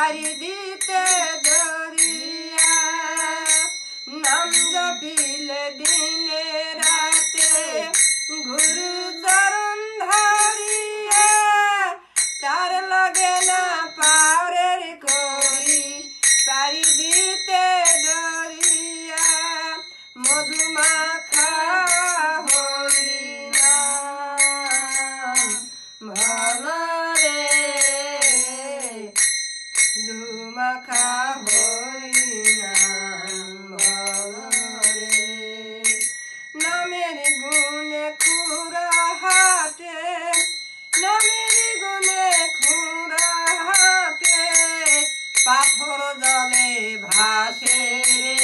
পারি দিতে দরিয়া নাম জপিলে দিনে রাতে গুরু চরণ ধরিয়া তার লগে না পারের করি পারি দিতে দরিয়া মধুমাখা হরি নাম ভালো রে ধুমাখা হরি নাম ভালো রে নামের গুণে খুরা হাটে নামের গুণে খুরা হাটে পাথর জলে ভাসে রে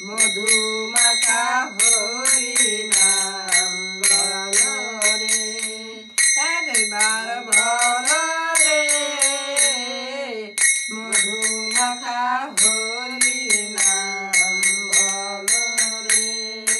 মধুমাখা হরি নাম বলো রে একবার বলো রে মধুমাখা